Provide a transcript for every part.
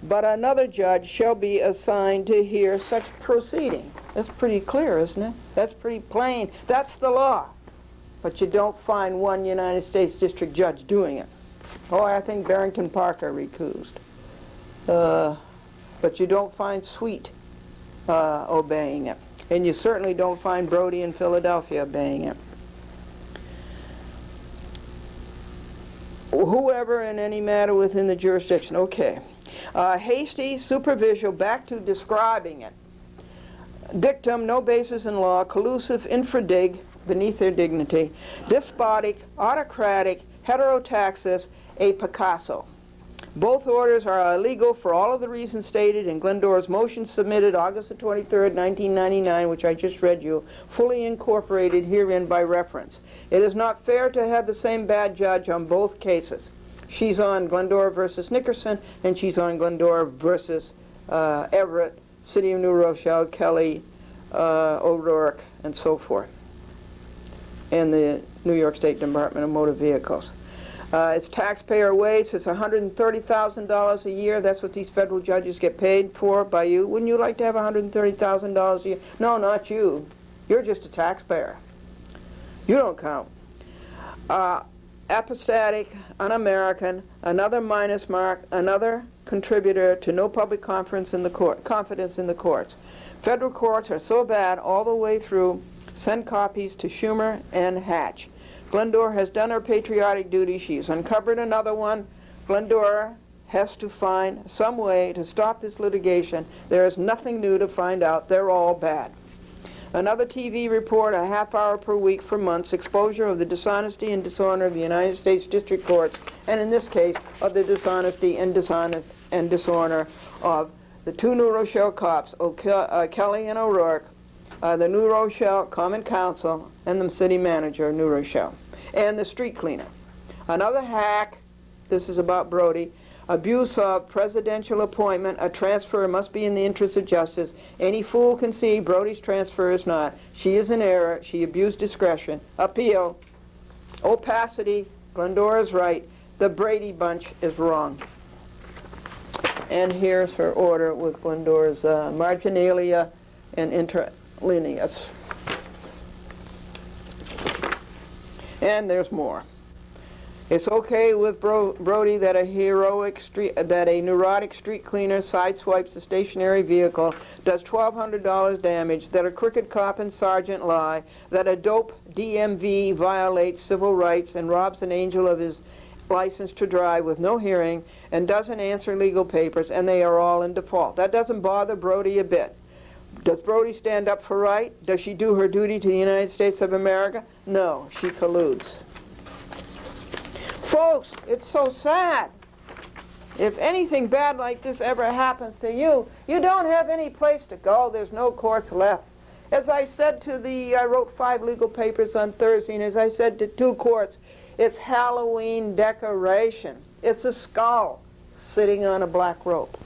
but another judge shall be assigned to hear such proceeding. That's pretty clear, isn't it? That's pretty plain. That's the law. But you don't find one United States District Judge doing it. Oh, I think Barrington Parker recused. But you don't find Sweet obeying it. And you certainly don't find Brody in Philadelphia obeying it. Whoever in any matter within the jurisdiction. Okay. Hasty superficial, back to describing it. Dictum, no basis in law, collusive, infradig, beneath their dignity, despotic, autocratic, heterotaxis, a Picasso. Both orders are illegal for all of the reasons stated in Glendora's motion submitted August the 23rd, 1999, which I just read you, fully incorporated herein by reference. It is not fair to have the same bad judge on both cases. She's on Glendora versus Nickerson, and she's on Glendora versus Everett, City of New Rochelle, Kelly, O'Rourke, and so forth, and the New York State Department of Motor Vehicles. It's taxpayer wage. It's $130,000 a year. That's what these federal judges get paid for by you. Wouldn't you like to have $130,000 a year? No, not you. You're just a taxpayer. You don't count. Apostatic, un-American, another minus mark, another contributor to no public confidence in the courts. Federal courts are so bad all the way through. Send copies to Schumer and Hatch. Glendora has done her patriotic duty. She's uncovered another one. Glendora has to find some way to stop this litigation. There is nothing new to find out. They're all bad. Another TV report, a half hour per week for months, exposure of the dishonesty and dishonor of the United States District Courts, and in this case, of the dishonesty and dishonor of the two New Rochelle cops, Kelly and O'Rourke, the New Rochelle Common Council, and the city manager of New Rochelle, and the street cleaner. Another hack, this is about Brody, abuse of presidential appointment, a transfer must be in the interest of justice. Any fool can see Brody's transfer is not. She is in error, she abused discretion. Appeal, opacity, Glendora's right, the Brady bunch is wrong. And here's her order with Glendora's marginalia and interlineus. And there's more. It's okay with Brody that a neurotic street cleaner sideswipes a stationary vehicle, does $1,200 damage, that a crooked cop and sergeant lie, that a dope DMV violates civil rights and robs an angel of his license to drive with no hearing and doesn't answer legal papers, and they are all in default. That doesn't bother Brody a bit. Does Brody stand up for right? Does she do her duty to the United States of America? No, she colludes. Folks, it's so sad. If anything bad like this ever happens to you, you don't have any place to go. There's no courts left. As I said I wrote 5 legal papers on Thursday, and as I said to 2 courts, it's Halloween decoration. It's a skull sitting on a black rope.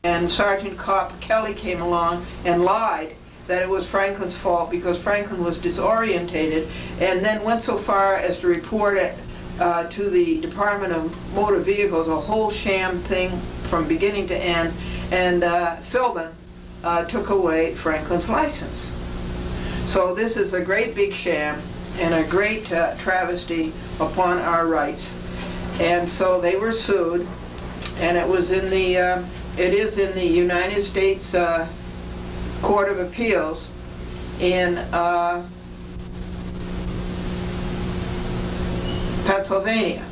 and Sergeant Cop Kelly came along and lied that it was Franklin's fault because Franklin was disorientated, and then went so far as to report it to the Department of Motor Vehicles, a whole sham thing from beginning to end, and Philbin took away Franklin's license. So this is a great big sham and a great travesty upon our rights. And so they were sued, and it was in the it is in the United States Court of Appeals in Pennsylvania.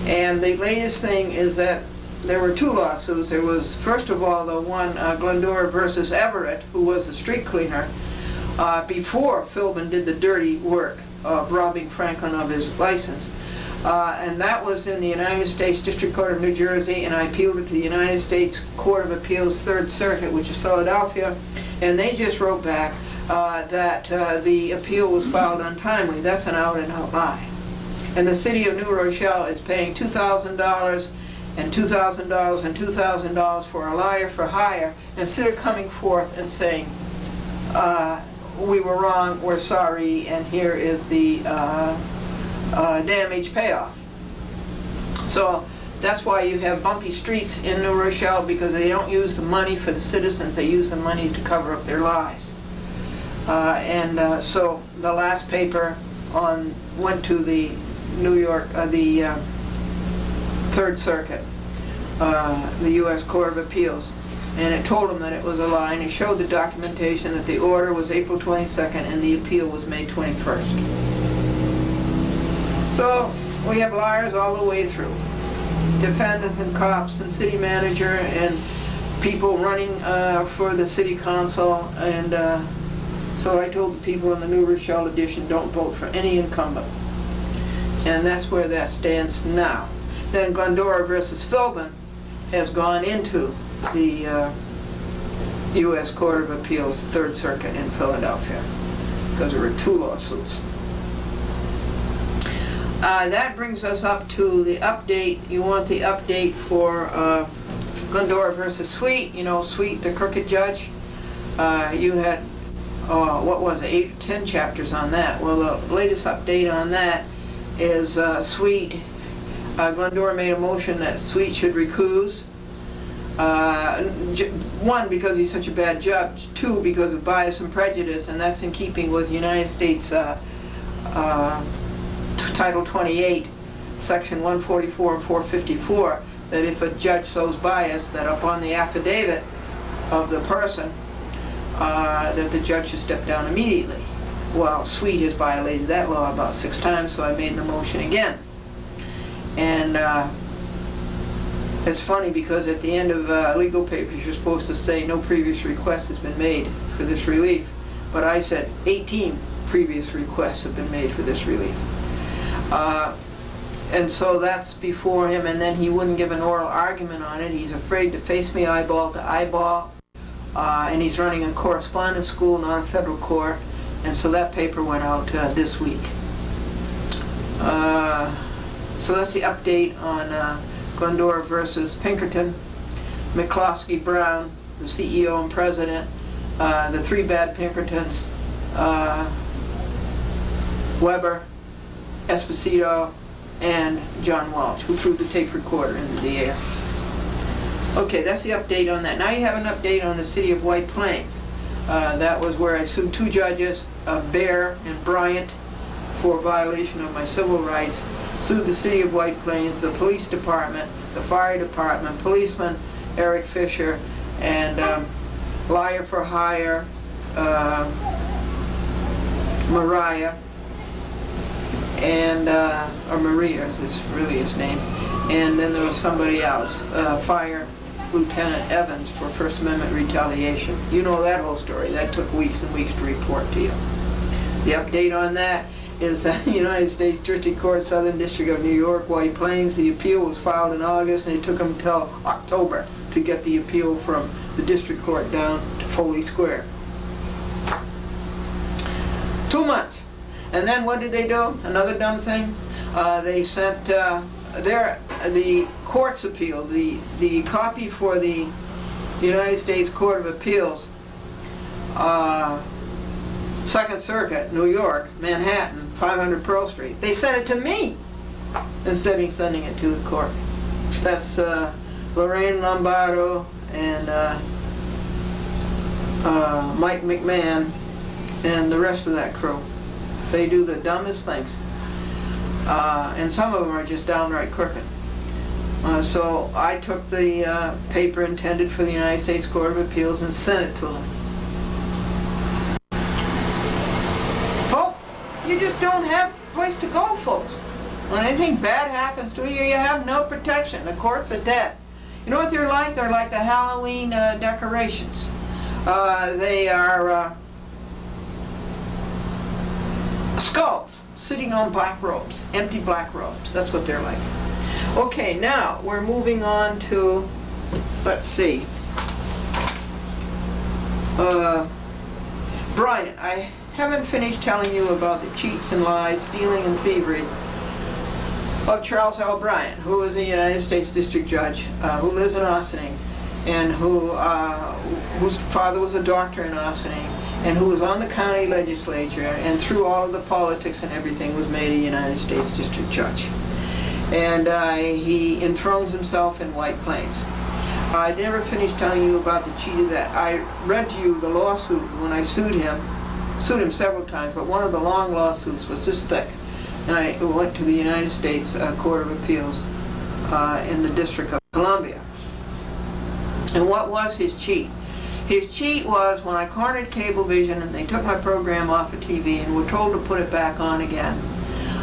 And the latest thing is that there were two lawsuits. There was, first of all, the one Glendora versus Everett, who was the street cleaner, before Philbin did the dirty work of robbing Franklin of his license. And that was in the United States District Court of New Jersey, and I appealed it to the United States Court of Appeals Third Circuit, which is Philadelphia, and they just wrote back that the appeal was filed untimely. That's an out-and-out lie. And the city of New Rochelle is paying $2,000 and $2,000 and $2,000 for a liar for hire, instead of coming forth and saying, we were wrong, we're sorry, and here is the damage payoff. So that's why you have bumpy streets in New Rochelle, because they don't use the money for the citizens, they use the money to cover up their lies. So the last paper went to the New York, the Third Circuit, the U.S. Court of Appeals, and it told them that it was a lie, and it showed the documentation that the order was April 22nd and the appeal was May 21st. So we have liars all the way through. Defendants and cops and city manager and people running for the city council, and so I told the people in the New Rochelle edition, don't vote for any incumbent. And that's where that stands now. Then Glendora versus Philbin has gone into the U.S. Court of Appeals Third Circuit in Philadelphia, because there were two lawsuits. That brings us up to the update. You want the update for Glendora versus Sweet. You know, Sweet, the crooked judge. You had, what was it, 8 or 10 chapters on that. Well, the latest update on that is Sweet. Glendora made a motion that Sweet should recuse. One, because he's such a bad judge. Two, because of bias and prejudice, and that's in keeping with United States Title 28, Section 144 and 454, that if a judge shows bias, that upon the affidavit of the person, that the judge should step down immediately. Well, Sweet has violated that law about 6 times, so I made the motion again. And it's funny because at the end of legal papers you're supposed to say no previous request has been made for this relief, but I said 18 previous requests have been made for this relief. And so that's before him, and then he wouldn't give an oral argument on it. He's afraid to face me eyeball to eyeball, and he's running a correspondence school, not a federal court, and so that paper went out this week. So that's the update on Glendora versus Pinkerton. McCloskey Brown, the CEO and president, the 3 bad Pinkertons, Weber, Esposito, and John Walsh, who threw the tape recorder into the air. Okay, that's the update on that. Now you have an update on the city of White Plains. That was where I sued 2 judges, Baer and Bryant, for violation of my civil rights. Sued the city of White Plains, the police department, the fire department, policeman Eric Fisher, and liar for hire Mariah, and or Maria is really his name, and then there was somebody else, Fire Lieutenant Evans, for First Amendment retaliation. You know that whole story. That took weeks and weeks to report to you. The update on that is that the United States District Court, Southern District of New York, White Plains, the appeal was filed in August, and it took them until October to get the appeal from the district court down to Foley Square. 2 months. And then what did they do? Another dumb thing? They sent their the court's appeal, the copy for the United States Court of Appeals, Second Circuit, New York, Manhattan, 500 Pearl Street. They sent it to me instead of sending it to the court. That's Lorraine Lombardo and Mike McMahon and the rest of that crew. They do the dumbest things. And some of them are just downright crooked. So I took the paper intended for the United States Court of Appeals and sent it to them. Oh, you just don't have a place to go, folks. When anything bad happens to you, you have no protection. The courts are dead. You know what they're like? They're like the Halloween decorations. They are skulls sitting on black robes, empty black robes. That's what they're like. Okay, now we're moving on to, let's see, Bryant. I haven't finished telling you about the cheats and lies, stealing and thievery of Charles L. Bryant, who was a United States District Judge, who lives in Ossining, and whose father was a doctor in Ossining, and who was on the county legislature, and through all of the politics and everything was made a United States District Judge. And he enthrones himself in White Plains. I never finished telling you about the cheat of that. I read to you the lawsuit when I sued him several times, but one of the long lawsuits was this thick. And I went to the United States Court of Appeals in the District of Columbia. And what was his cheat? His cheat was when I cornered Cablevision and they took my program off of TV and were told to put it back on again,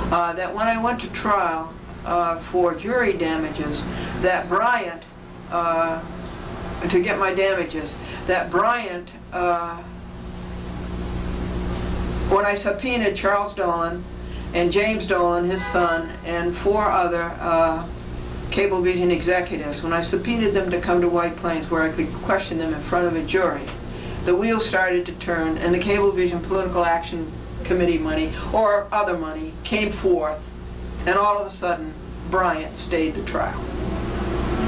that when I went to trial for jury damages, that Bryant, to get my damages, that Bryant, when I subpoenaed Charles Dolan and James Dolan, his son, and 4 other Cablevision executives, when I subpoenaed them to come to White Plains where I could question them in front of a jury, the wheels started to turn and the Cablevision Political Action Committee money, or other money, came forth, and all of a sudden Bryant stayed the trial.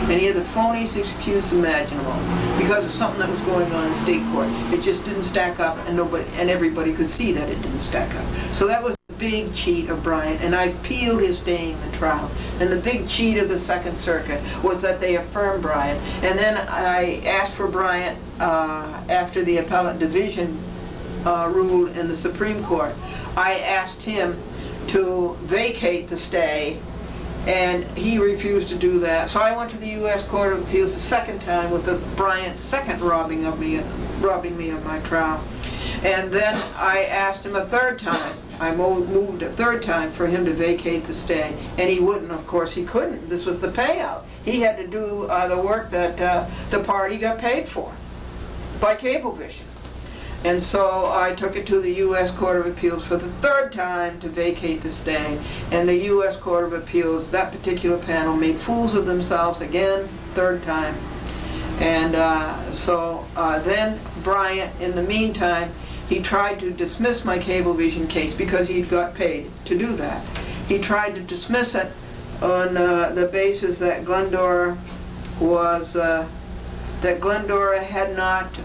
And he had the phoniest excuse imaginable because of something that was going on in state court. It just didn't stack up, and everybody could see that it didn't stack up. So that was the big cheat of Bryant, and I peeled his staying the trial. And the big cheat of the Second Circuit was that they affirmed Bryant. And then I asked for Bryant, after the appellate division ruled in the Supreme Court, I asked him to vacate the stay, and he refused to do that. So I went to the U.S. Court of Appeals the second time with the Bryant's second robbing me of my trial. And then I asked him a third time. I moved a third time for him to vacate the stay, and he wouldn't. Of course, he couldn't. This was the payout. He had to do the work that the party got paid for by Cablevision. And so I took it to the U.S. Court of Appeals for the third time to vacate the stay. And the U.S. Court of Appeals, that particular panel, made fools of themselves again, third time. And then Bryant, in the meantime, he tried to dismiss my Cablevision case because he got paid to do that. He tried to dismiss it on the basis that Glendora had not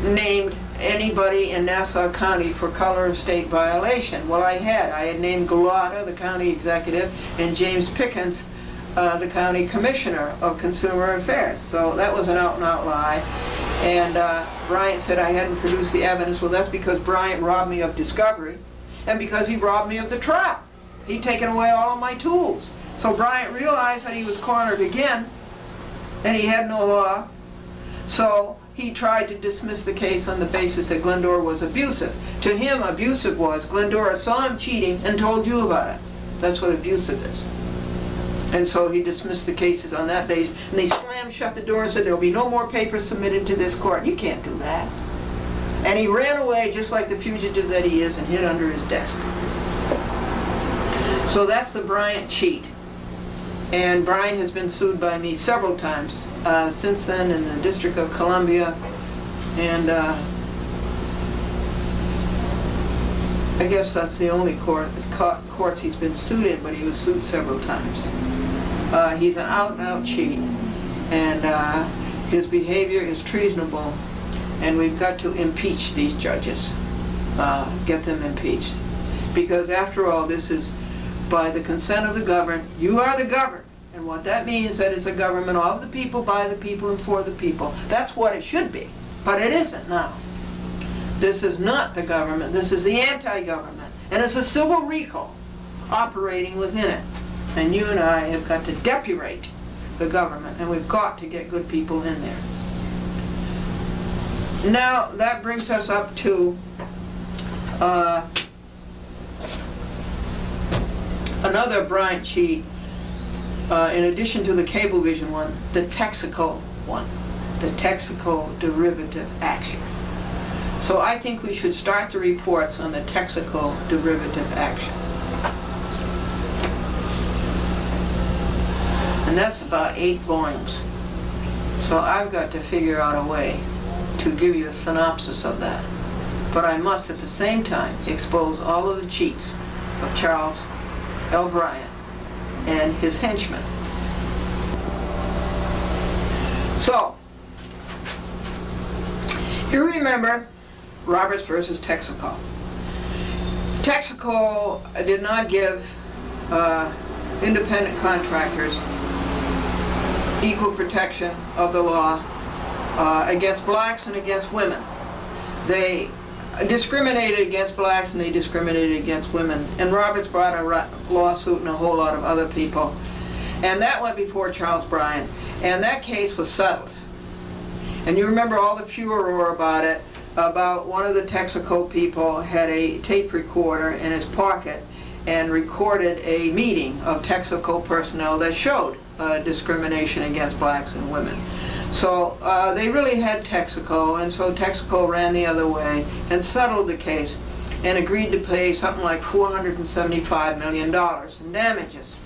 named anybody in Nassau County for color of state violation. Well, I had named Galata, the county executive, and James Pickens, the county commissioner of consumer affairs. So that was an out-and-out lie. And Bryant said I hadn't produced the evidence. Well, that's because Bryant robbed me of discovery, and because he robbed me of the trial. He'd taken away all of my tools. So Bryant realized that he was cornered again, and he had no law. So he tried to dismiss the case on the basis that Glendora was abusive. To him, abusive was Glendora saw him cheating and told you about it. That's what abusive is. And so he dismissed the cases on that basis, and they slammed shut the door and said there will be no more papers submitted to this court. You can't do that. And he ran away just like the fugitive that he is and hid under his desk. So that's the Bryant cheat. And Bryant has been sued by me several times since then in the District of Columbia. And I guess that's the only courts he's been sued in, but he was sued several times. He's an out-and-out cheat, and his behavior is treasonable, and we've got to impeach these judges, get them impeached. Because after all, this is by the consent of the governed. You are the governed, and what that means, that it's a government of the people, by the people, and for the people. That's what it should be, but it isn't now. This is not the government, this is the anti-government, and it's a civil recall operating within it. And you and I have got to depurate the government, and we've got to get good people in there. Now, that brings us up to another Bryant cheat, in addition to the Cablevision one, the Texaco one, the Texaco derivative action. So I think we should start the reports on the Texaco derivative action. And that's about 8 volumes. So I've got to figure out a way to give you a synopsis of that. But I must at the same time expose all of the cheats of Charles L. Bryant and his henchmen. So, you remember Roberts versus Texaco. Texaco did not give independent contractors equal protection of the law against blacks and against women. They discriminated against blacks and they discriminated against women. And Roberts brought a lawsuit and a whole lot of other people. And that went before Charles Bryant. And that case was settled. And you remember all the furor about it, about one of the Texaco people had a tape recorder in his pocket and recorded a meeting of Texaco personnel that showed discrimination against blacks and women. So they really had Texaco, and so Texaco ran the other way and settled the case and agreed to pay something like $475 million in damages.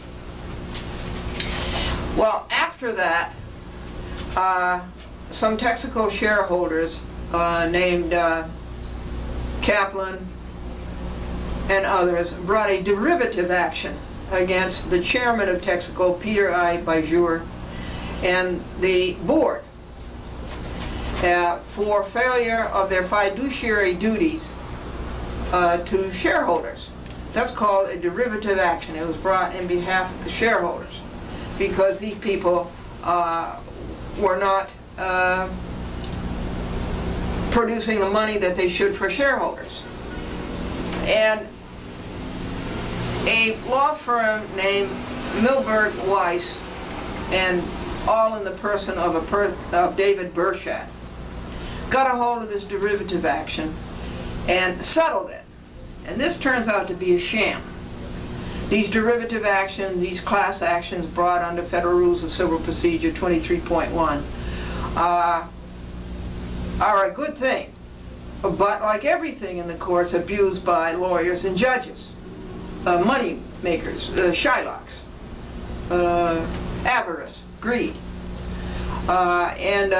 Well, after that, some Texaco shareholders named Kaplan and others brought a derivative action against the chairman of Texaco, Peter I. Suher, and the board for failure of their fiduciary duties to shareholders. That's called a derivative action. It was brought in behalf of the shareholders because these people were not producing the money that they should for shareholders. And a law firm named Milberg Weiss, and all in the person of David Burchett, got a hold of this derivative action and settled it. And this turns out to be a sham. These derivative actions, these class actions brought under Federal Rules of Civil Procedure 23.1 are a good thing, but like everything in the courts, abused by lawyers and judges, money makers, Shylocks, avarice, greed. And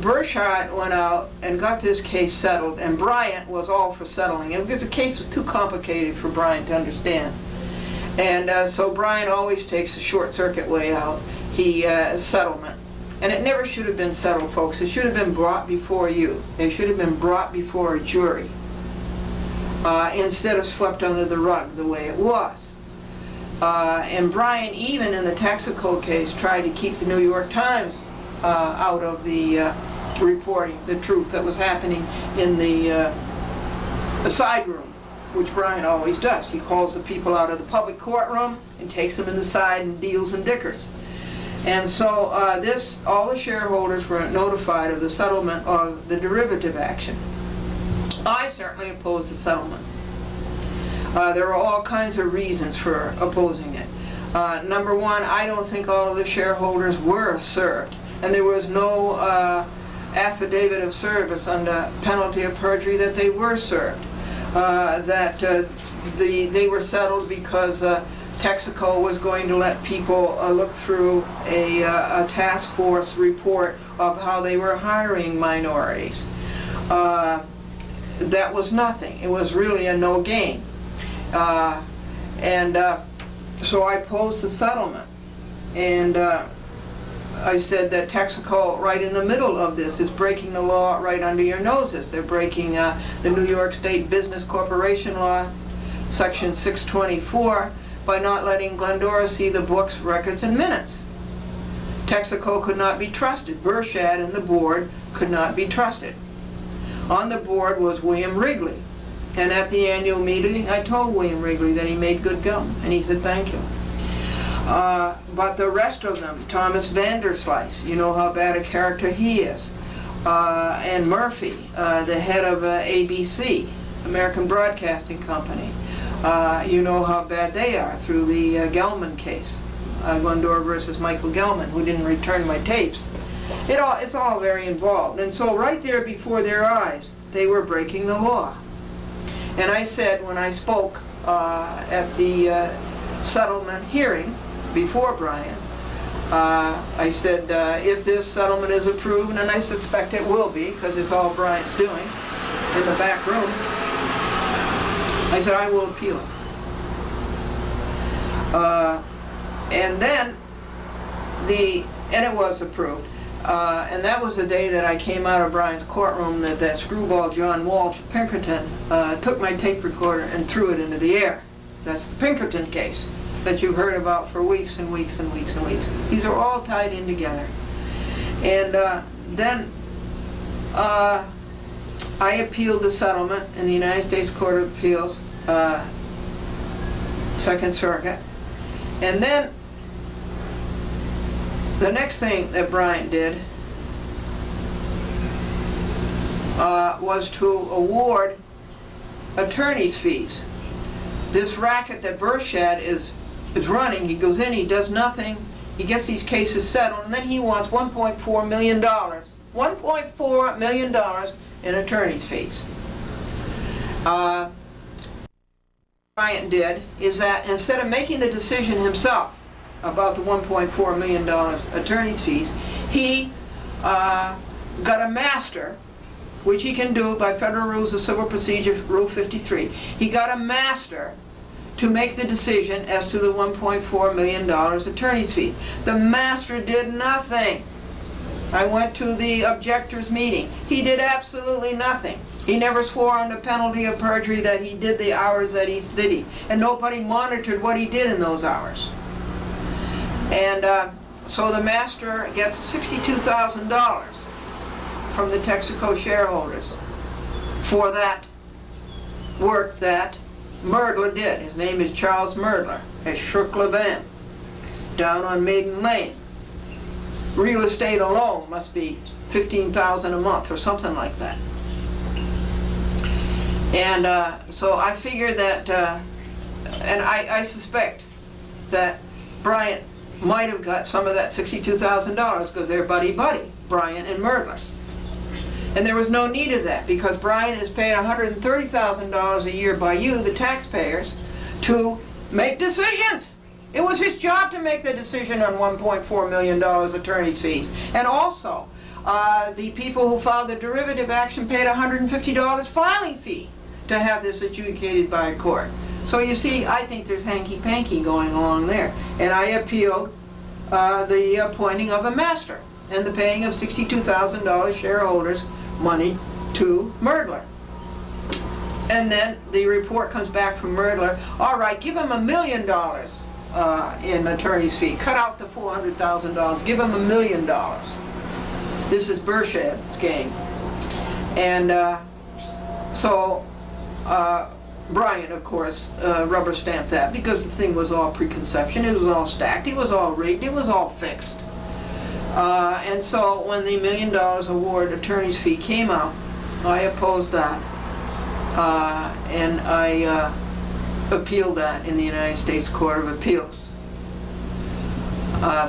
Burchett went out and got this case settled, and Bryant was all for settling it because the case was too complicated for Bryant to understand. And so Bryant always takes the short-circuit way out. Settlement. And it never should have been settled, folks. It should have been brought before you. It should have been brought before a jury instead of swept under the rug the way it was. And Bryant, even in the Texaco case, tried to keep the New York Times out of the reporting the truth that was happening in the side room, which Bryant always does. He calls the people out of the public courtroom and takes them in the side and deals and dickers. And so all the shareholders were notified of the settlement of the derivative action. I certainly oppose the settlement. There are all kinds of reasons for opposing it. Number one, I don't think all of the shareholders were served, and there was no affidavit of service under penalty of perjury that they were served. They were settled because Texaco was going to let people look through a task force report of how they were hiring minorities. that was nothing. It was really a no gain. So I opposed the settlement. And I said that Texaco, right in the middle of this, is breaking the law right under your noses. They're breaking the New York State Business Corporation Law, Section 624, by not letting Glendora see the books, records, and minutes. Texaco could not be trusted. Burchard and the board could not be trusted. On the board was William Wrigley. And at the annual meeting, I told William Wrigley that he made good gum, and he said, thank you. But the rest of them, Thomas Vanderslice, you know how bad a character he is, and Murphy, the head of ABC, American Broadcasting Company, you know how bad they are through the Gelman case, Glendora versus Michael Gelman, who didn't return my tapes. It's all very involved. And so right there before their eyes, they were breaking the law. And I said when I spoke at the settlement hearing before Brian, I said if this settlement is approved, and I suspect it will be because it's all Brian's doing in the back room, I said I will appeal it. And it was approved. And that was the day that I came out of Brian's courtroom that screwball John Walsh of Pinkerton took my tape recorder and threw it into the air. That's the Pinkerton case that you've heard about for weeks and weeks and weeks and weeks. These are all tied in together. And then I appealed the settlement in the United States Court of Appeals, Second Circuit. And then the next thing that Brian did was to award attorney's fees. This racket that Burchard is running, he goes in, he does nothing, he gets these cases settled, and then he wants $1.4 million. $1.4 million in attorney's fees. Brian did is that instead of making the decision himself about the $1.4 million attorney's fees, he got a master, which he can do by Federal Rules of Civil Procedure, Rule 53. He got a master to make the decision as to the $1.4 million attorney's fees. The master did nothing. I went to the objector's meeting. He did absolutely nothing. He never swore under penalty of perjury that he did the hours that he did, and nobody monitored what he did in those hours. And so the master gets $62,000 from the Texaco shareholders for that work that Merdler did. His name is Charles Merdler at Shirk-Levin down on Maiden Lane. Real estate alone must be $15,000 a month or something like that. And so I figured that, and I suspect that Bryant might have got some of that $62,000 because they're buddy-buddy, Bryant and Merdler. And there was no need of that because Bryant is paid $130,000 a year by you, the taxpayers, to make decisions. It was his job to make the decision on $1.4 million attorney's fees. And also, the people who filed the derivative action paid $150 filing fee to have this adjudicated by a court. So you see, I think there's hanky-panky going along there. And I appealed the appointing of a master and the paying of $62,000 shareholders' money to Merdler. And then the report comes back from Merdler, all right, give him $1 million in attorney's fee. Cut out the $400,000, give him $1 million. This is Burchard's game. And so Brian, of course, rubber stamped that because the thing was all preconception, it was all stacked, it was all rigged, it was all fixed. And so when the $1 million award attorney's fee came out, I opposed that. And I appealed that in the United States Court of Appeals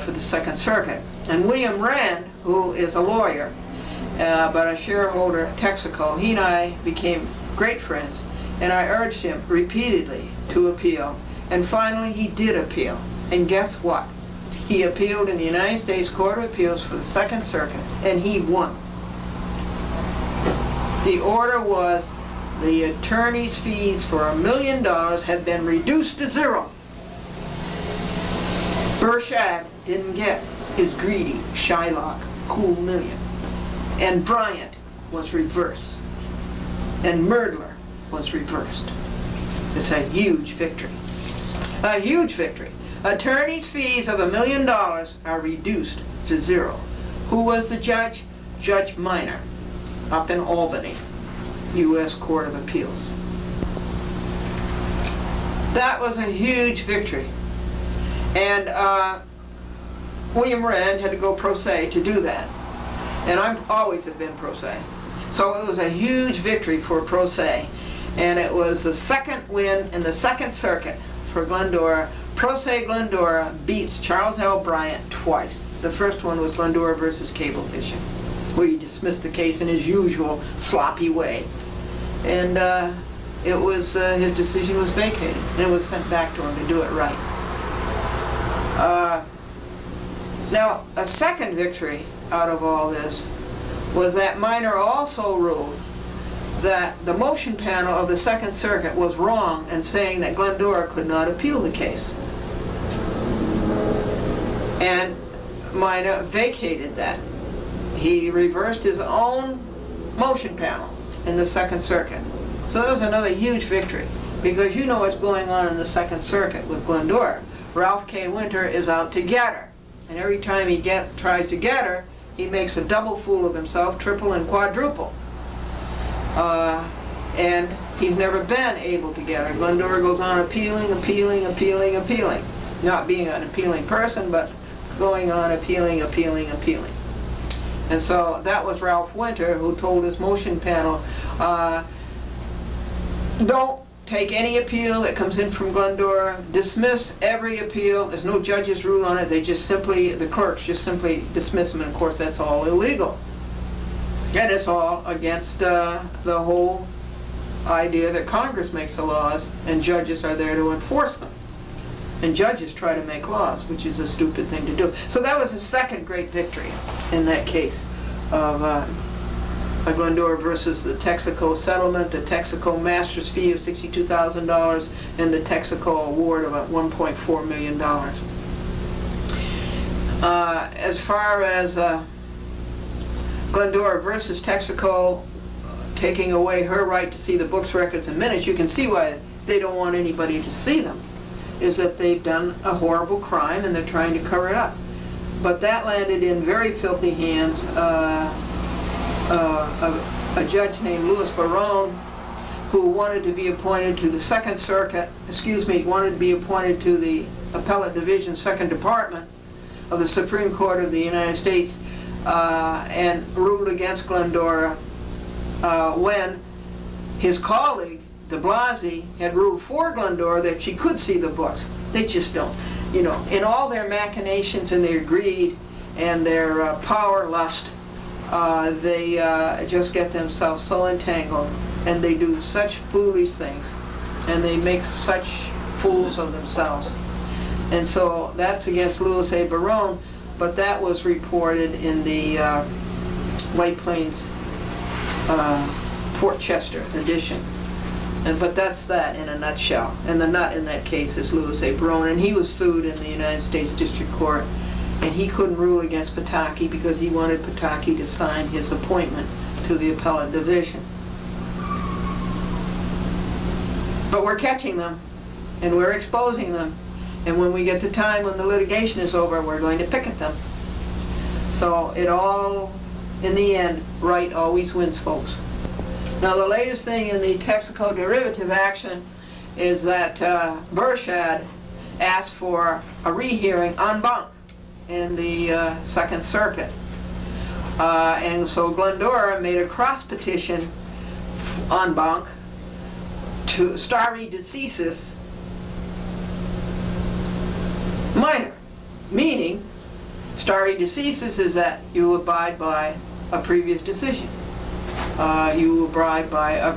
for the Second Circuit. And William Rand, who is a lawyer, but a shareholder at Texaco, he and I became great friends, and I urged him repeatedly to appeal. And finally he did appeal. And guess what? He appealed in the United States Court of Appeals for the Second Circuit, and he won. The order was the attorney's fees for $1 million had been reduced to zero. Burchard didn't get his greedy Shylock cool million. And Bryant was reversed. And Murdler was reversed. It's a huge victory. A huge victory. Attorney's fees of $1 million are reduced to zero. Who was the judge? Judge Minor, up in Albany, U.S. Court of Appeals. That was a huge victory. And William Wren had to go pro se to do that. And I always have been pro se. So it was a huge victory for pro se. And it was the second win in the Second Circuit for Glendora. Pro se Glendora beats Charles L. Bryant twice. The first one was Glendora versus Cablevision, where he dismissed the case in his usual sloppy way. And it was his decision was vacated, and it was sent back to him to do it right. Now, a second victory out of all this was that Minor also ruled that the motion panel of the Second Circuit was wrong in saying that Glendora could not appeal the case. And Minor vacated that. He reversed his own motion panel in the Second Circuit. So that was another huge victory, because you know what's going on in the Second Circuit with Glendora. Ralph K. Winter is out to get her. And every time he tries to get her, he makes a double fool of himself, triple and quadruple. And he's never been able to get her. Glendora goes on appealing. Not being an appealing person, but going on appealing. And so that was Ralph Winter who told his motion panel, don't take any appeal that comes in from Glendora, dismiss every appeal. There's no judge's rule on it. They just simply, the clerks just simply dismiss them, and of course that's all illegal. And it's all against the whole idea that Congress makes the laws and judges are there to enforce them. And judges try to make laws, which is a stupid thing to do. So that was the second great victory in that case of Glendora versus the Texaco settlement, the Texaco master's fee of $62,000, and the Texaco award of $1.4 million. As far as Glendora versus Texaco taking away her right to see the books, records, and minutes, you can see why they don't want anybody to see them, is that they've done a horrible crime and they're trying to cover it up. But that landed in very filthy hands. A judge named Louis Barone, who wanted to be appointed to the Second Circuit, wanted to be appointed to the Appellate Division, Second Department of the Supreme Court of the United States, and ruled against Glendora when his colleague, de Blasi, had ruled for Glendora that she could see the books. They just don't. You know, in all their machinations and their greed and their power lust, they just get themselves so entangled, and they do such foolish things, and they make such fools of themselves. And so that's against Louis A. Barone, but that was reported in the White Plains Fort Chester edition. But that's that in a nutshell. And the nut in that case is Louis A. Barone, and he was sued in the United States District Court, and he couldn't rule against Pataki because he wanted Pataki to sign his appointment to the Appellate Division. But we're catching them, and we're exposing them, and when we get the time when the litigation is over, we're going to picket them. So it all, in the end, right always wins, folks. Now the latest thing in the Texaco derivative action is that Burchard asked for a rehearing en banc in the Second Circuit. And so Glendora made a cross petition en banc to stare decisis minor, meaning stare decisis is that you abide by a previous decision. You abide by a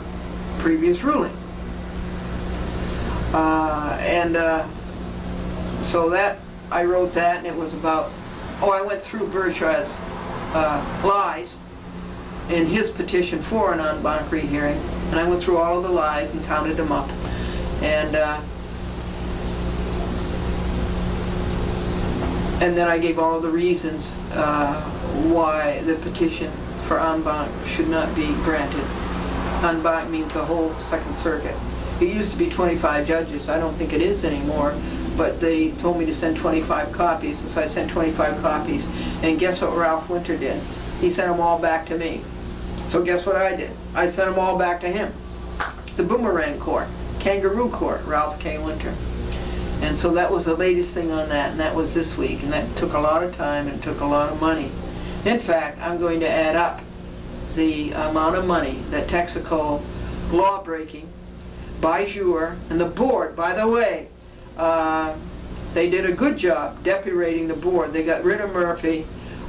previous ruling. So that, I wrote that, and it was about, I went through Burchard's lies, in his petition for an en banc rehearing, and I went through all of the lies and counted them up. And then I gave all of the reasons why the petition for en banc should not be granted. En banc means the whole Second Circuit. It used to be 25 judges. I don't think it is anymore, but they told me to send 25 copies, and so I sent 25 copies. And guess what Ralph Winter did? He sent them all back to me. So guess what I did? I sent them all back to him. The Boomerang Court, Kangaroo Court, Ralph K. Winter. And so that was the latest thing on that, and that was this week, and that took a lot of time and took a lot of money. In fact, I'm going to add up the amount of money that Texaco law-breaking by Suher, and the board, by the way, they did a good job depurating the board. They got rid of Murphy,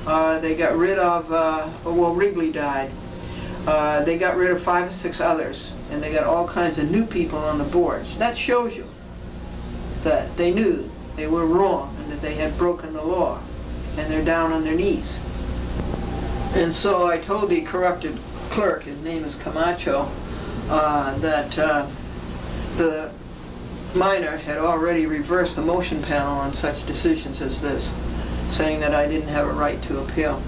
they got rid of, well, Wrigley died. They got rid of 5 or 6 others, and they got all kinds of new people on the boards. That shows you that they knew they were wrong and that they had broken the law, and they're down on their knees. And so I told the corrupted clerk, his name is Camacho, that the minor had already reversed the motion panel on such decisions as this, saying that I didn't have a right to appeal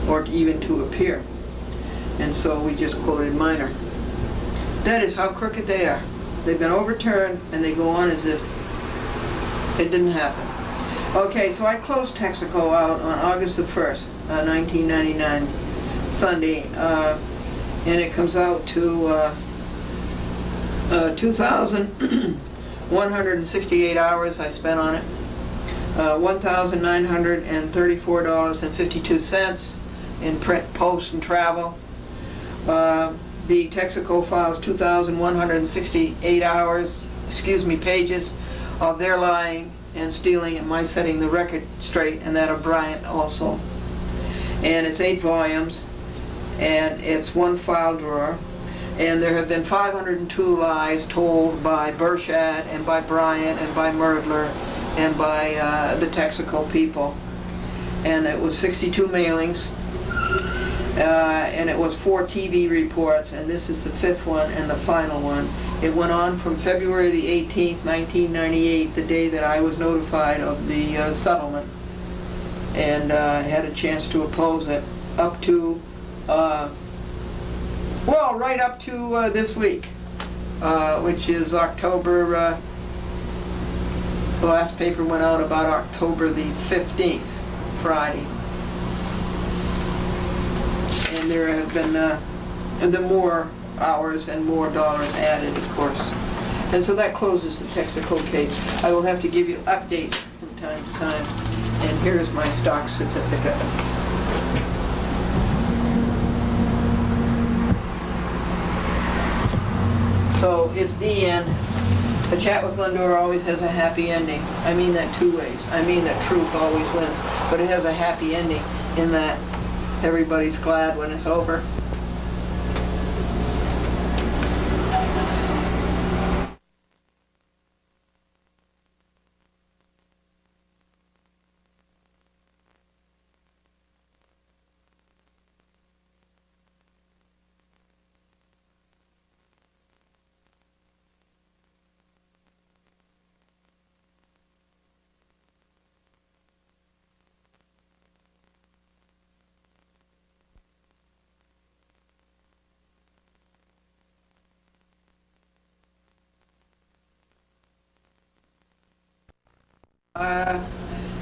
or even to appear. And so we just quoted minor. That is how crooked they are. They've been overturned, and they go on as if it didn't happen. Okay, so I closed Texaco out on August the 1st, 1999, Sunday, and it comes out to 2,168 hours I spent on it, $1,934.52 in print, post, and travel. The Texaco files 2,168 hours, pages of their lying and stealing and my setting the record straight, and that of Bryant also. And it's 8 volumes, and it's 1 file drawer, and there have been 502 lies told by Burchard and by Bryant and by Merdler and by the Texaco people. And it was 62 mailings, and it was 4 TV reports, and this is the 5th one and the final one. It went on from February the 18th, 1998, the day that I was notified of the settlement, and had a chance to oppose it, up to, well, right up to this week, which is October, the last paper went out about October the 15th, Friday. And there have been the more hours and more dollars added, of course. And so that closes the Texaco case. I will have to give you updates from time to time. And here's my stock certificate. So it's the end. A chat with Glendora always has a happy ending. I mean that 2 ways. I mean that truth always wins, but it has a happy ending in that everybody's glad when it's over.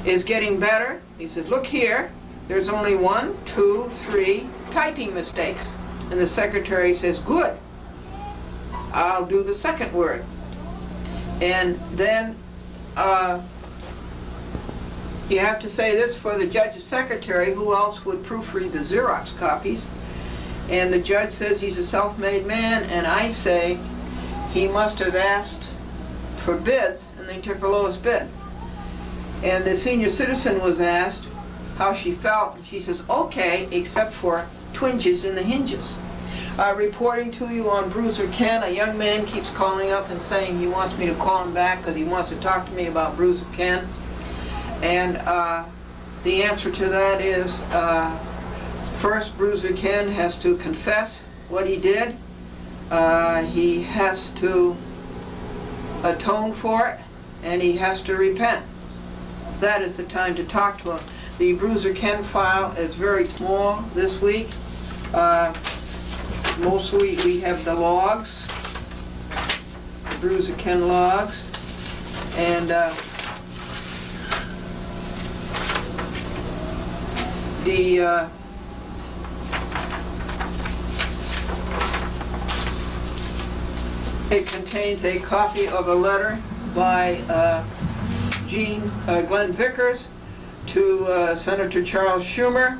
Is getting better. He said, look here, there's only 1, 2, 3 typing mistakes. And the secretary says, good, I'll do the second word. And then you have to say this for the judge's secretary, who else would proofread the Xerox copies. And the judge says he's a self-made man, and I say he must have asked for bids, and they took the lowest bid. And the senior citizen was asked how she felt, and she says, okay, except for twinges in the hinges. Reporting to you on Bruiser Ken, a young man keeps calling up and saying he wants me to call him back because he wants to talk to me about Bruiser Ken. And the answer to that is First, Bruiser Ken has to confess what he did. He has to atone for it, and he has to repent. That is the time to talk to him. The Bruiser Ken file is very small this week. Mostly we have the logs, the Bruiser Ken logs, and it contains a copy of a letter by Glenn Vickers to Senator Charles Schumer,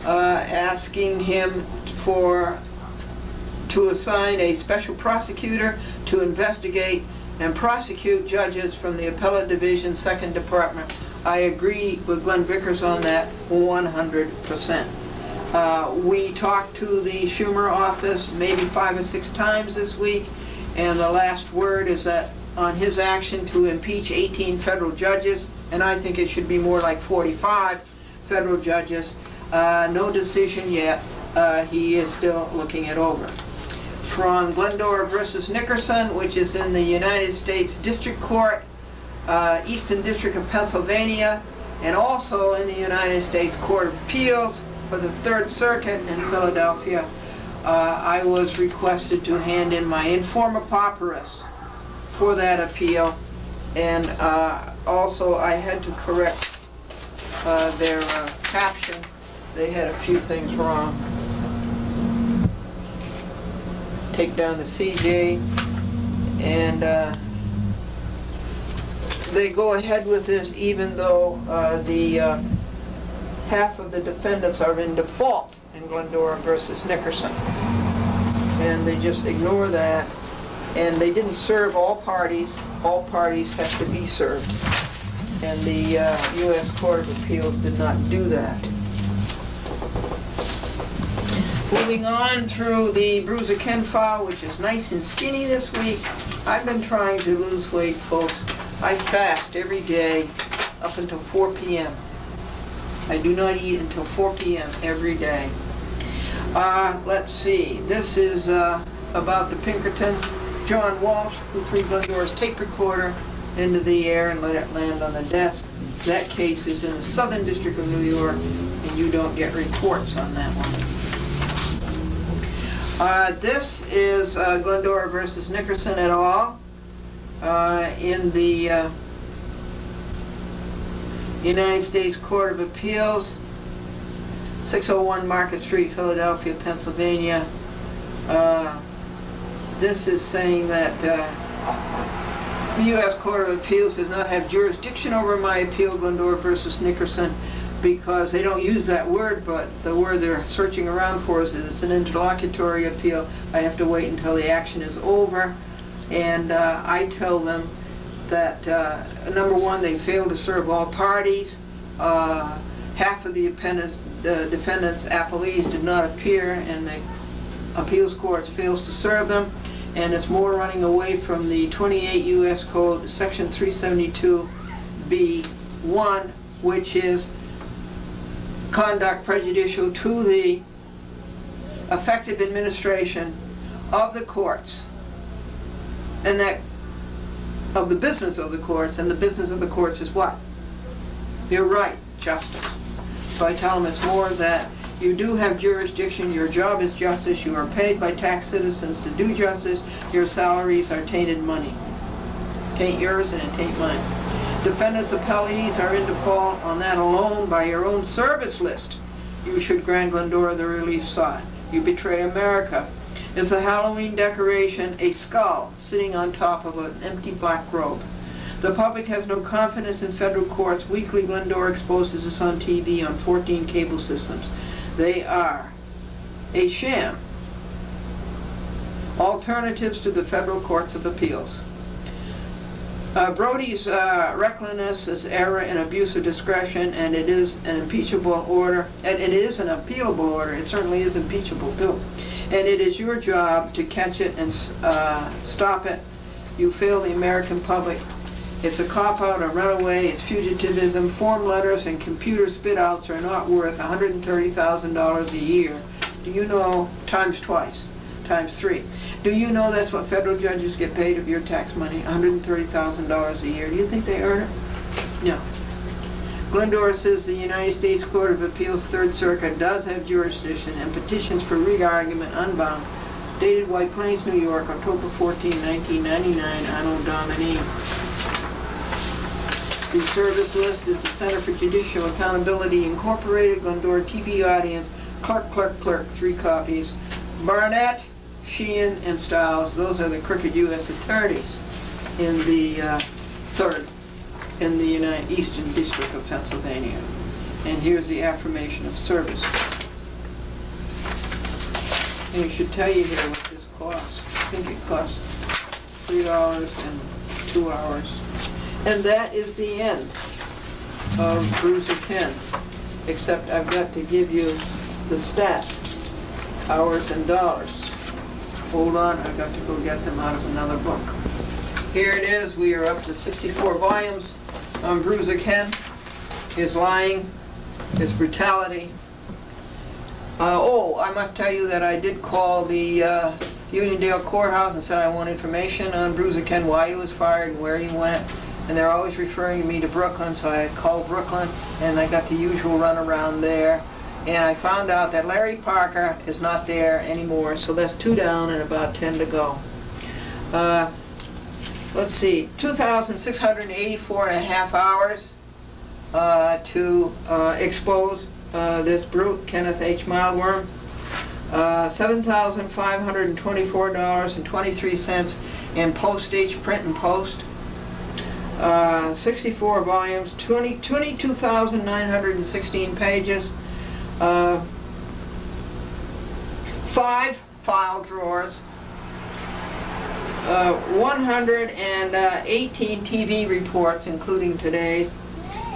asking him to assign a special prosecutor to investigate and prosecute judges from the Appellate Division, 2nd Department. I agree with Glenn Vickers on that 100%. We talked to the Schumer office maybe 5 or 6 times this week, and the last word is that on his action to impeach 18 federal judges, and I think it should be more like 45 federal judges. No decision yet. He is still looking it over. From Glendora versus Nickerson, which is in the United States District Court, Eastern District of Pennsylvania, and also in the United States Court of Appeals for the 3rd Circuit in Philadelphia. I was requested to hand in my informa pauperis for that appeal, and also I had to correct their caption. They had a few things wrong. Take down the CJ, and they go ahead with this even though the half of the defendants are in default in Glendora versus Nickerson. And they just ignore that. And they didn't serve all parties. All parties have to be served. And the U.S. Court of Appeals did not do that. Moving on through the Bruiser Ken file, which is nice and skinny this week. I've been trying to lose weight, folks. I fast every day up until 4 p.m. I do not eat until 4 p.m. every day. Let's see. This is about the Pinkerton. John Walsh, who threw Glendora's tape recorder into the air and let it land on the desk. That case is in the Southern District of New York, and you don't get reports on that one. This is Glendora versus Nickerson et al. In the United States Court of Appeals, 601 Market Street, Philadelphia, Pennsylvania. This is saying that the U.S. Court of Appeals does not have jurisdiction over my appeal, Glendora versus Nickerson, because they don't use that word, but the word they're searching around for is it's an interlocutory appeal. I have to wait until the action is over, and I tell them that number one, they failed to serve all parties. Half of the defendants' appellees did not appear, and the appeals court fails to serve them, and it's more running away from the 28 U.S. Code, Section 372B1, which is conduct prejudicial to the effective administration of the courts, and that of the business of the courts, and the business of the courts is what? You're right, justice. So I tell them it's more that you do have jurisdiction, your job is justice, you are paid by tax citizens to do justice, your salaries are tainted money. It ain't yours and it ain't mine. Defendants' appellees are in default on that alone by your own service list. You should grant Glendora the relief sought. You betray America. It's a Halloween decoration, a skull sitting on top of an empty black robe. The public has no confidence in federal courts. Weekly, Glendora exposes us on TV on 14 cable systems. They are a sham. Alternatives to the federal courts of appeals. Brody's recklessness is error and abuse of discretion, and it is an impeachable order, and it is an appealable order. It certainly is impeachable too. And it is your job to catch it and stop it. You fail the American public. It's a cop-out, a runaway, it's fugitivism. Form letters and computer spit-outs are not worth $130,000 a year. Do you know, times twice, times three. Do you know that's what federal judges get paid of your tax money, $130,000 a year? Do you think they earn it? No. Glendora says the United States Court of Appeals Third Circuit does have jurisdiction and petitions for re-argument unbound. Dated White Plains, New York, October 14, 1999, Anno Domini. The service list is the Center for Judicial Accountability Incorporated, Glendora TV audience, clerk, 3 copies. Barnett, Sheehan, and Stiles, those are the crooked U.S. attorneys in the third, in the Eastern District of Pennsylvania. And here's the affirmation of service. And it should tell you here what this costs. I think it costs $3 and 2 hours. And that is the end of Bruiser Ken, except I've got to give you the stats, hours and dollars. Hold on, I've got to go get them out of another book. Here it is. We are up to 64 volumes on Bruiser Ken, his lying, his brutality. I must tell you that I did call the Uniondale Courthouse and said I want information on Bruiser Ken, why he was fired and where he went. And they're always referring me to Brooklyn, so I called Brooklyn and I got the usual runaround there. And I found out that Larry Parker is not there anymore, so that's 2 down and about 10 to go. Let's see, 2,684 and a half hours to expose this brute, Kenneth H. Mildworm. $7,524.23 in postage, print and post. 64 volumes, 22,916 pages. 5 file drawers, 118 TV reports, including today's,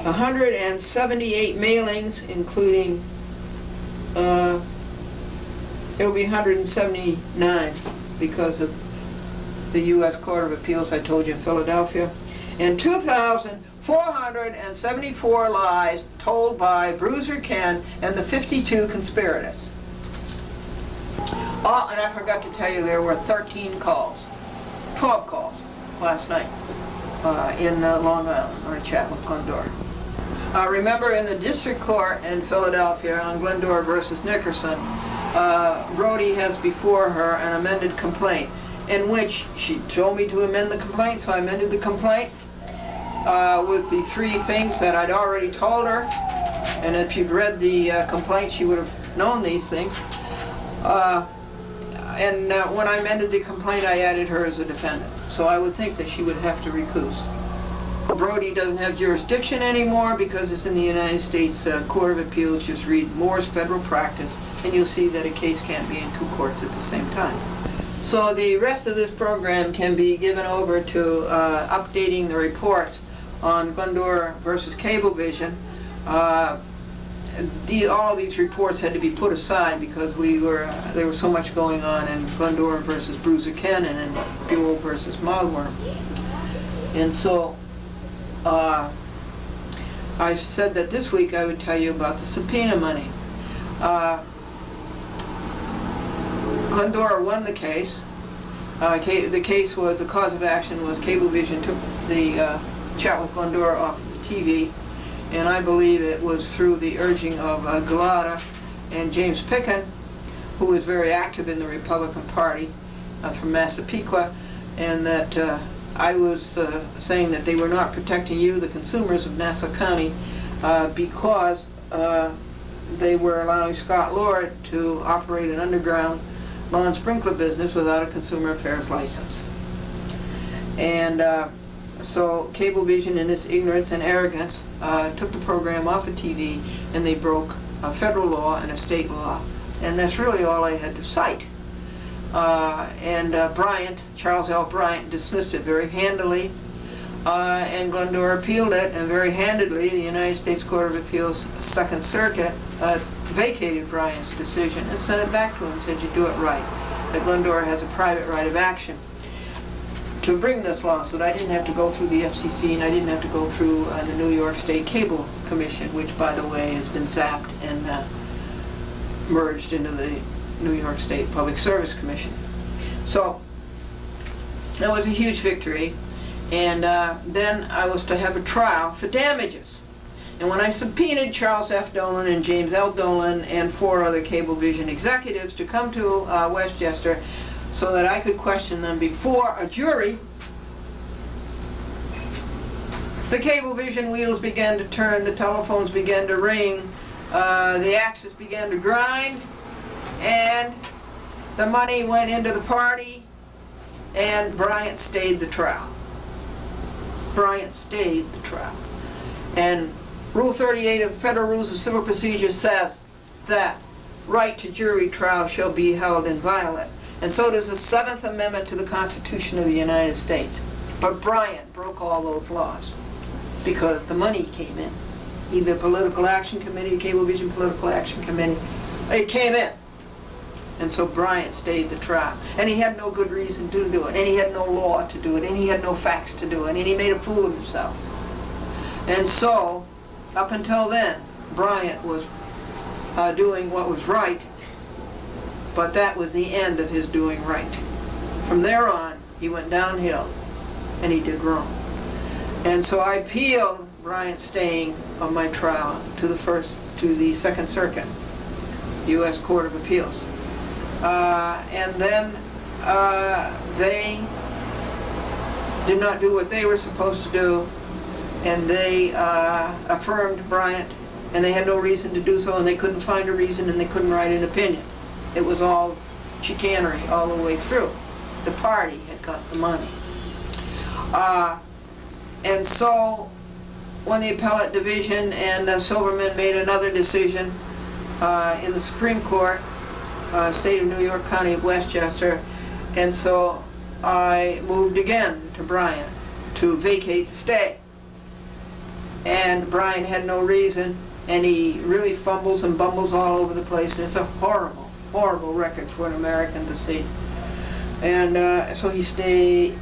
178 mailings, including, it'll be 179 because of the U.S. Court of Appeals I told you in Philadelphia, and 2,474 lies told by Bruiser Ken and the 52 conspirators. Oh, and I forgot to tell you there were 12 calls last night in Long Island on a chat with Glendora. Remember in the district court in Philadelphia on Glendora versus Nickerson, Brody has before her an amended complaint in which she told me to amend the complaint, so I amended the complaint with the 3 things that I'd already told her. And if you'd read the complaint, she would have known these things. When I amended the complaint, I added her as a defendant. So I would think that she would have to recuse. Brody doesn't have jurisdiction anymore because it's in the United States Court of Appeals. Just read Moore's Federal Practice, and you'll see that a case can't be in 2 courts at the same time. So the rest of this program can be given over to updating the reports on Glendora versus Cablevision. All these reports had to be put aside because there was so much going on in Glendora versus Bruiser Ken and in Buell versus Mildworm. And so I said that this week I would tell you about the subpoena money. Glendora won the case. The case was, the cause of action was Cablevision took the chat with Glendora off the TV, and I believe it was through the urging of Galata and James Picken, who was very active in the Republican Party from Massapequa, and that I was saying that they were not protecting you, the consumers of Nassau County, because they were allowing Scott Lord to operate an underground lawn sprinkler business without a consumer affairs license. And so Cablevision, in its ignorance and arrogance, took the program off of TV, and they broke a federal law and a state law. And that's really all I had to cite. Bryant, Charles L. Bryant, dismissed it very handily, and Glendora appealed it, and very handedly the United States Court of Appeals Second Circuit vacated Bryant's decision and sent it back to him and said, you do it right, that Glendora has a private right of action. to bring this lawsuit, I didn't have to go through the FCC, and I didn't have to go through the New York State Cable Commission, which, by the way, has been zapped and merged into the New York State Public Service Commission. So that was a huge victory, and then I was to have a trial for damages. And when I subpoenaed Charles F. Dolan and James L. Dolan and 4 other Cablevision executives to come to Westchester so that I could question them before a jury, the Cablevision wheels began to turn, the telephones began to ring, the axes began to grind, and the money went into the party, and Bryant stayed the trial. Bryant stayed the trial. And Rule 38 of Federal Rules of Civil Procedure says that right to jury trial shall be held inviolate. And so does the 7th Amendment to the Constitution of the United States. But Bryant broke all those laws because the money came in. Either Political Action Committee, Cablevision Political Action Committee, it came in. And so Bryant stayed the trial. And he had no good reason to do it. And he had no law to do it. And he had no facts to do it. And he made a fool of himself. And so, up until then, Bryant was doing what was right, but that was the end of his doing right. From there on, he went downhill, and he did wrong. And so I appealed Bryant's staying of my trial to the Second Circuit, U.S. Court of Appeals. And then they did not do what they were supposed to do, and they affirmed Bryant, and they had no reason to do so, and they couldn't find a reason, and they couldn't write an opinion. It was all chicanery all the way through. The party had got the money. And so when the appellate division and Silverman made another decision in the Supreme Court, State of New York, County of Westchester, and so I moved again to Bryant to vacate the stay. And Bryant had no reason, and he really fumbles and bumbles all over the place, and it's a horrible, horrible record for an American to see. And so he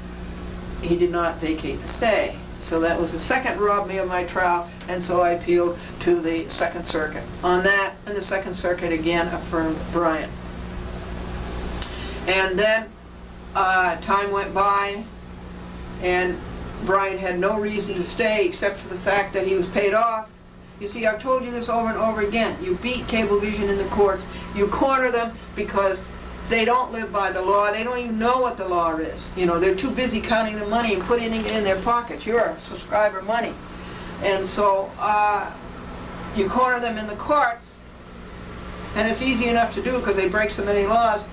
did not vacate the stay. So that was the second robbed me of my trial, and so I appealed to the Second Circuit. On that, and the Second Circuit again affirmed Bryant. And then time went by, and Bryant had no reason to stay except for the fact that he was paid off. You see, I've told you this over and over again. You beat Cablevision in the courts. You corner them because they don't live by the law. They don't even know what the law is. You know, they're too busy counting the money and putting it in their pockets, your subscriber money. And so you corner them in the courts, and it's easy enough to do because they break so many laws.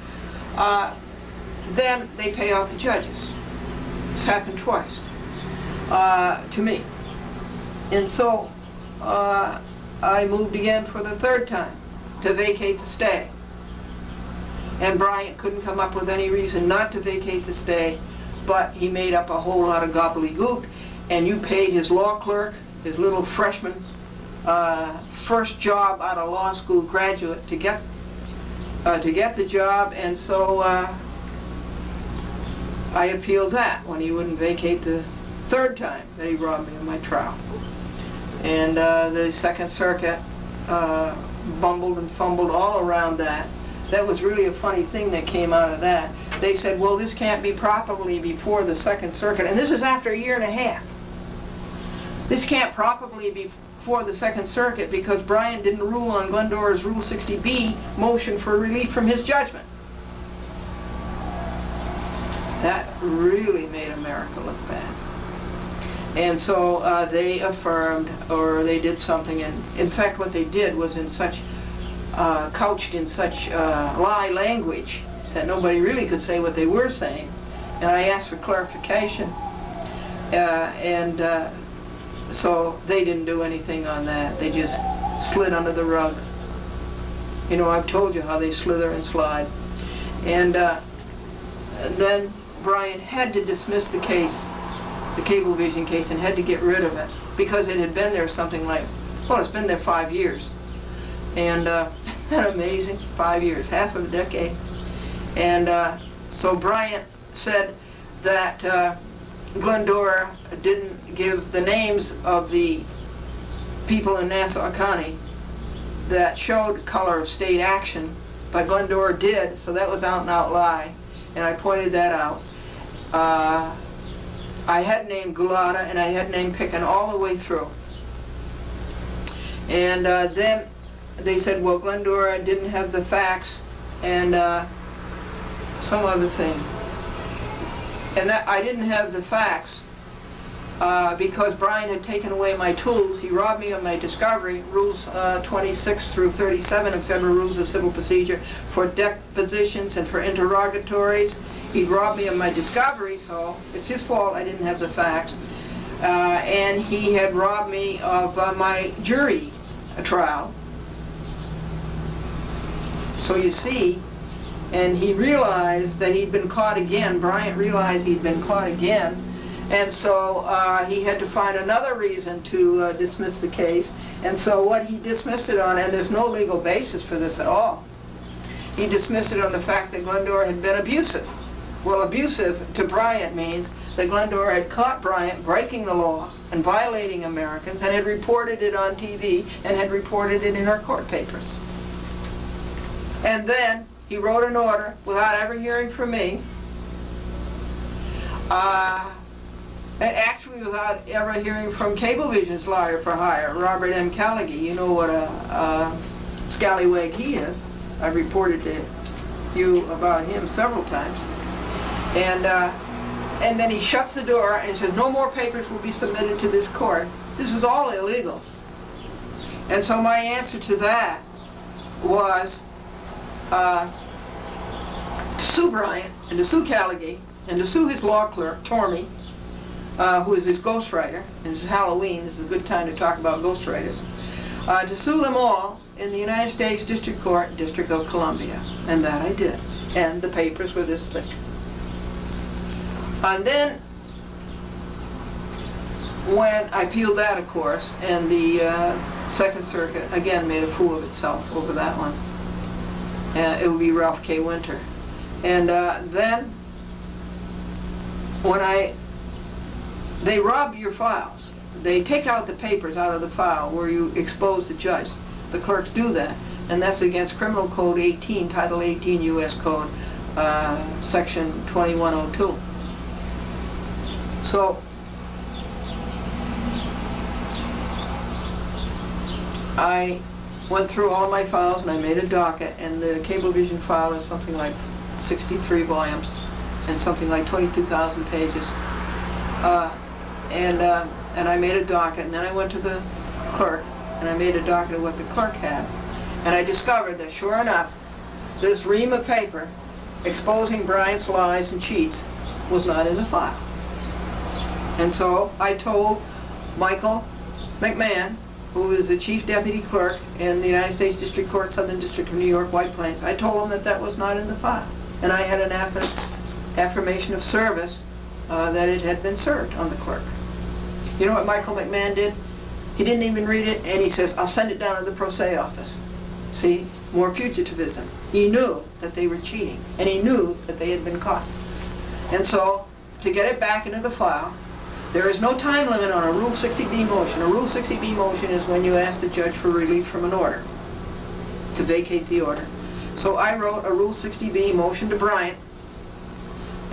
Then they pay off the judges. It's happened twice to me. And so I moved again for the third time to vacate the stay. And Bryant couldn't come up with any reason not to vacate the stay, but he made up a whole lot of gobbledygook, and you paid his law clerk, his little freshman, first job out of law school graduate to get the job, and so I appealed that when he wouldn't vacate the third time that he robbed me of my trial. And the Second Circuit bumbled and fumbled all around that. That was really a funny thing that came out of that. They said, well, this can't be properly before the Second Circuit, and this is after a year and a half. This can't properly be before the Second Circuit because Bryant didn't rule on Glendora's Rule 60B motion for relief from his judgment. That really made America look bad. And so they affirmed, or they did something, and in fact what they did was in such, couched in such lie language that nobody really could say what they were saying. And I asked for clarification, so they didn't do anything on that. They just slid under the rug. You know, I've told you how they slither and slide. And then Bryant had to dismiss the case, the Cablevision case, and had to get rid of it because it had been there something like, well, it's been there 5 years. And isn't that amazing? 5 years, half of a decade. And so Bryant said that Glendora didn't give the names of the people in Nassau County that showed color of state action, but Glendora did, so that was out and out lie, and I pointed that out. I had named Gulata and I had named Picken all the way through. And then they said, well, Glendora didn't have the facts and some other thing. And that I didn't have the facts because Brian had taken away my tools. He robbed me of my discovery, Rules 26 through 37 of Federal Rules of Civil Procedure for depositions and for interrogatories. He robbed me of my discovery, so it's his fault I didn't have the facts. And he had robbed me of my jury trial. So you see, and he realized that he'd been caught again. Bryant realized he'd been caught again. And so he had to find another reason to dismiss the case. And so what he dismissed it on, and there's no legal basis for this at all, he dismissed it on the fact that Glendora had been abusive. Well, abusive to Bryant means that Glendora had caught Bryant breaking the law and violating Americans and had reported it on TV and had reported it in her court papers. And then he wrote an order without ever hearing from me, and actually without ever hearing from Cablevision's lawyer for hire, Robert M. Callaghy. You know what a scallywag he is. I've reported to you about him several times. And then he shuts the door and says, no more papers will be submitted to this court. This is all illegal. And so my answer to that was to sue Bryant and to sue Callaghy and to sue his law clerk, Tormey, who is his ghostwriter. And this is Halloween. This is a good time to talk about ghostwriters. To sue them all in the United States District Court, District of Columbia. And that I did. And the papers were this thick. And then, when I appealed that, of course, and the Second Circuit again made a fool of itself over that one. It would be Ralph K. Winter. And then, when they rob your files. They take out the papers out of the file where you expose the judge. The clerks do that, and that's against Criminal Code 18, Title 18 U.S. Code, Section 2102. So, I went through all of my files and I made a docket, and the Cablevision file is something like 63 volumes and something like 22,000 pages. And I made a docket, and then I went to the clerk and I made a docket of what the clerk had. And I discovered that, sure enough, this ream of paper exposing Bryant's lies and cheats was not in the file. And so I told Michael McMahon, who is the chief deputy clerk in the United States District Court, Southern District of New York, White Plains, I told him that that was not in the file. And I had an affirmation of service that it had been served on the clerk. You know what Michael McMahon did? He didn't even read it, and he says, I'll send it down to the pro se office. See, more fugitivism. He knew that they were cheating, and he knew that they had been caught. And so, to get it back into the file, there is no time limit on a Rule 60B motion. A Rule 60B motion is when you ask the judge for relief from an order, to vacate the order. So I wrote a Rule 60B motion to Bryant,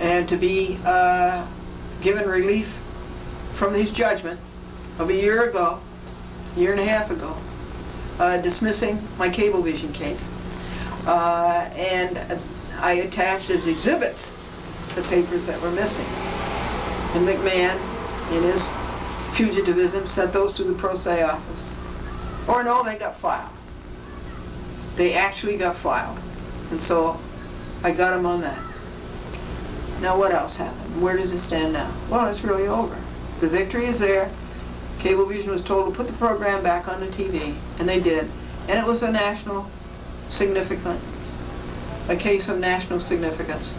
and to be given relief from his judgment of a year ago, year and a half ago, dismissing my Cablevision case. And I attached as exhibits the papers that were missing. And McMahon, in his fugitivism, sent those to the pro se office. Or no, they got filed. They actually got filed. And so I got him on that. Now what else happened? Where does it stand now? Well, it's really over. The victory is there. Cablevision was told to put the program back on the TV, and they did. And it was a case of national significance.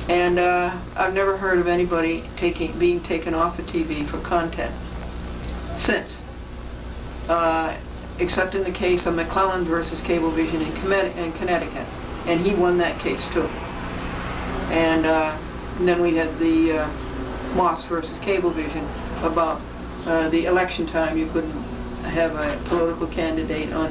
And I've never heard of anybody being taken off of TV for content since, except in the case of McClellan versus Cablevision in Connecticut, and he won that case too. And And then we had the Moss versus Cablevision about the election time. You couldn't have a political candidate on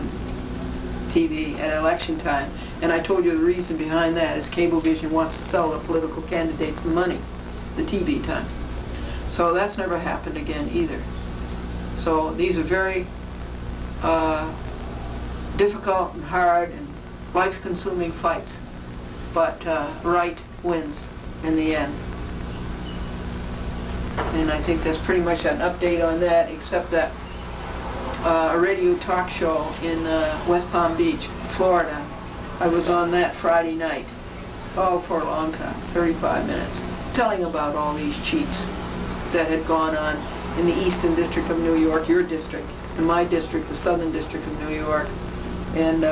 TV at election time. And I told you the reason behind that is Cablevision wants to sell the political candidates the money, the TV time. So that's never happened again either. So these are very difficult and hard and life-consuming fights, but right wins in the end. And I think that's pretty much an update on that, except that a radio talk show in West Palm Beach, Florida, I was on that Friday night, for a long time, 35 minutes, telling about all these cheats that had gone on in the Eastern District of New York, your district, in my district, the Southern District of New York, and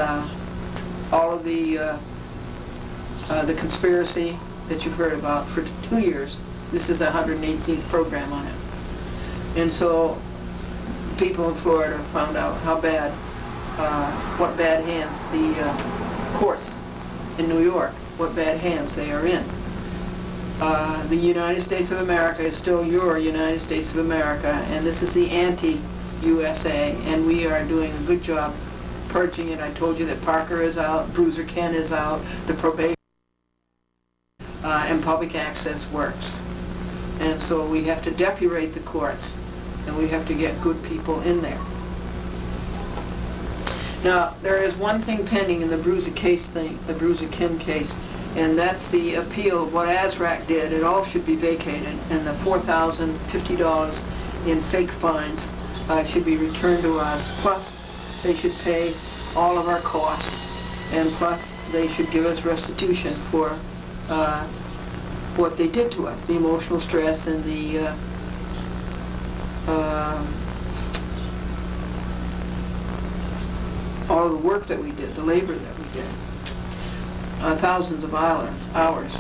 all of the conspiracy that you've heard about for 2 years. This is the 118th program on it. And so people in Florida found out how bad, what bad hands the courts in New York, what bad hands they are in. The United States of America is still your United States of America, and this is the anti-USA, and we are doing a good job purging it. I told you that Parker is out, Bruiser Ken is out, the probation and public access works. And so we have to depurate the courts, and we have to get good people in there. Now, there is one thing pending in the Bruiser Ken case, and that's the appeal of what ASRAC did. It all should be vacated, and the $4,050 in fake fines should be returned to us. Plus, they should pay all of our costs, and plus, they should give us restitution for what they did to us, the emotional stress and the all of the work that we did, the labor that we did, thousands of hours.